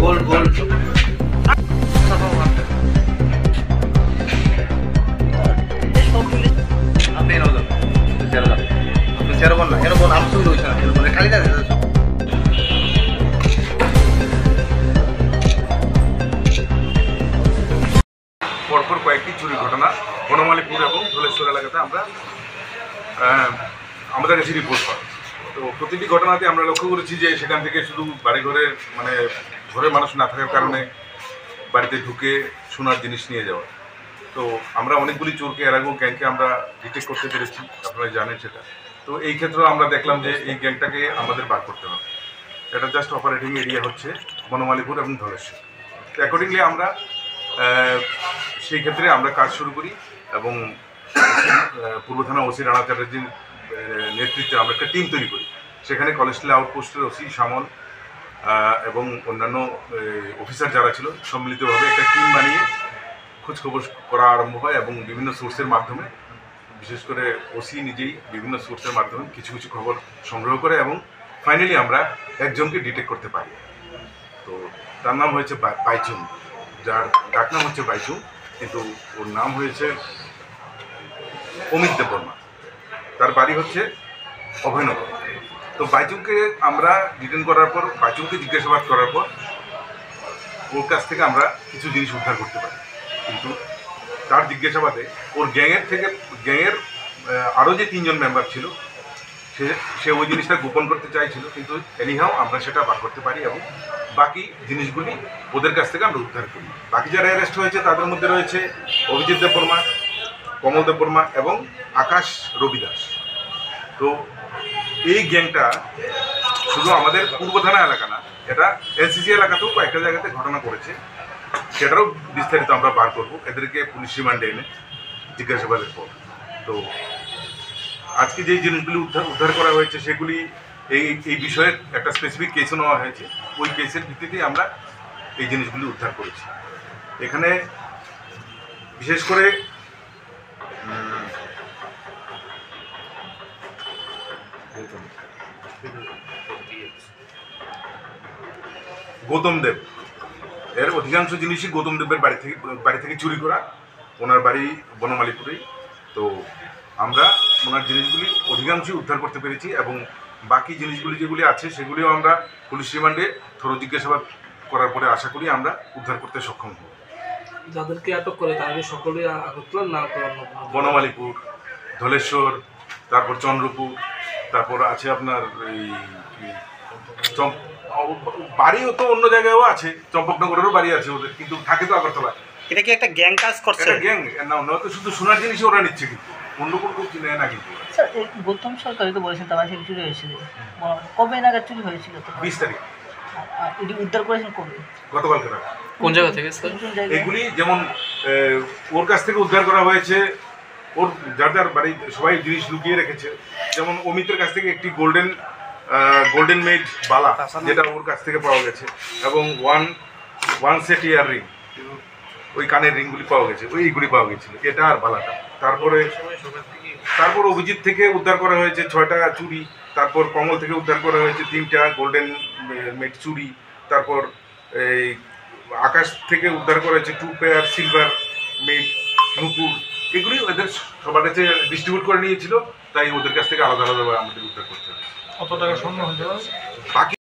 গোল গোল পরপর কয়েকটি চুরি ঘটনা বনমালীপুর এবং ধলেশ্বর এলাকাতে আমরা আমাদের কাছে রিপোর্ট হয়। তো প্রতিটি ঘটনাতে আমরা লক্ষ্য করেছি যে সেখান থেকে শুধু বাড়িঘরের মানে ঘরে মানুষ না থাকার কারণে বাড়িতে ঢুকে সোনার জিনিস নিয়ে যাওয়া। তো আমরা অনেকগুলি চোরকে এর আগেও গ্যাংকে আমরা ডিটেক্ট করতে পেরেছি, আপনারা জানেন সেটা। তো এই ক্ষেত্রেও আমরা দেখলাম যে এই গ্যাংটাকে আমাদের বার করতে হবে। এটা জাস্ট অপারেটিং এরিয়া হচ্ছে বনমালীপুর এবং ধলেশ্বর। তো অ্যাকর্ডিংলি আমরা সেই ক্ষেত্রে আমরা কাজ শুরু করি এবং পূর্ব থানা ওসি রানা চ্যাটার্জির নেতৃত্বে আমরা একটা টিম তৈরি করি। সেখানে কলেজটিলা আউটপোস্টের ওসি সামল এবং অন্যান্য অফিসার যারা ছিল সম্মিলিতভাবে একটা টিম বানিয়ে খোঁজখবর করা আরম্ভ হয় এবং বিভিন্ন সোর্সের মাধ্যমে, বিশেষ করে ওসি নিজেই বিভিন্ন সোর্সের মাধ্যমে কিছু কিছু খবর সংগ্রহ করে এবং ফাইনালি আমরা একজনকে ডিটেক্ট করতে পারি। তো তার নাম হয়েছে বাইচুং, যার ডাক নাম হচ্ছে বাইচুং, কিন্তু ওর নাম হয়েছে অমিত দেববর্মা। তার বাড়ি হচ্ছে অভয়নগর। তো বাইচুংকে আমরা ডিটেন করার পর, বাইচুংকে জিজ্ঞাসাবাদ করার পর ওর কাছ থেকে আমরা কিছু জিনিস উদ্ধার করতে পারি। কিন্তু তার জিজ্ঞাসাবাদে ওর গ্যাংয়ের আরও যে 3 জন মেম্বার ছিল সে ওই জিনিসটা গোপন করতে চাইছিল, কিন্তু এনিহাও আমরা সেটা বার করতে পারি এবং বাকি জিনিসগুলি ওদের কাছ থেকে আমরা উদ্ধার করি। বাকি যারা অ্যারেস্ট হয়েছে তাদের মধ্যে রয়েছে অভিজিৎ দেববর্মা, কমল দেববর্মা এবং আকাশ রবিদাস। তো এই গ্যাংটা শুধু আমাদের পূর্ব থানা এলাকা না, এটা এলসিসি এলাকাতেও কয়েকটা জায়গাতে ঘটনা করেছে। সেটারও বিস্তারিত আমরা বার করবো এদেরকে পুলিশ রিমান্ডে এনে জিজ্ঞাসাবাদের পর। তো আজকে যে জিনিসগুলি উদ্ধার করা হয়েছে সেগুলি এই বিষয়ে একটা স্পেসিফিক কেসও নেওয়া হয়েছে। ওই কেসের ভিত্তিতেই আমরা এই জিনিসগুলি উদ্ধার করেছি। এখানে বিশেষ করে গৌতম দেব, এর অধিকাংশ জিনিসই গৌতম দেবের বাড়ি থেকে চুরি করা। ওনার বাড়ি বনমালীপুরেই। তো আমরা ওনার জিনিসগুলি অধিকাংশই উদ্ধার করতে পেরেছি এবং বাকি জিনিসগুলি যেগুলি আছে সেগুলিও আমরা পুলিশ রিমান্ডে থরো জিজ্ঞাসাবাদ করার পরে আশা করি আমরা উদ্ধার করতে সক্ষম হব। যাদেরকে আটক করে তারা সকলে আগরতলা না বনমালীপুর, ধলেশ্বর, তারপর চন্দ্রপুর, তারপর আছে আপনার এই বাড়িও তো অন্য জায়গায়ও আছে, চম্পকনগরেরও বাড়ি আছে ওদের, কিন্তু থাকে তো আগরতলা। এটা কি একটা গ্যাং কাজ করছে? গ্যাং না, তো শুধু সোনার জিনিসই ওরা নিচ্ছে, কিন্তু অন্য কোনো কিনে না। কিন্তু স্যার গৌতম সরকারই তো বলেছেন তার থেকে চুরি হয়েছিল, কবে নাগাদ চুরি হয়েছিল? 20 তারিখ। এটি উদ্ধার করেছেন কবে? গতকালকে রাত। কোন জায়গা থেকে স্যার? এগুলি যেমন ওর কাছ থেকে উদ্ধার করা হয়েছে, ওর যার যার বাড়ি সবাই জিনিস লুকিয়ে রেখেছে। যেমন অমিতের কাছ থেকে একটি গোল্ডেন মেড বালা, যেটা ওর কাছ থেকে পাওয়া গেছে, এবং ওয়ান সেট ইয়ার রিং, ওই কানের রিংগুলি পাওয়া গেছে, এইগুলি পাওয়া গেছিল, এটা আর বালাটা। তারপর অভিজিৎ থেকে উদ্ধার করা হয়েছে 6টা চুড়ি। তারপর কমল থেকে উদ্ধার করা হয়েছে 3টা গোল্ডেন মেড চুড়ি। তারপর এই আকাশ থেকে উদ্ধার করা হয়েছে 2 পেয়ার সিলভার মেড নুপুর। এগুলি ওদের সবার কাছে ডিস্ট্রিবিউট করে নিয়েছিল, তাই ওদের কাছ থেকে আলাদা আলাদাভাবে আমাদের উদ্ধার করতে হবে। কত টাকা স্বর্ণ হয়েছে? বাকি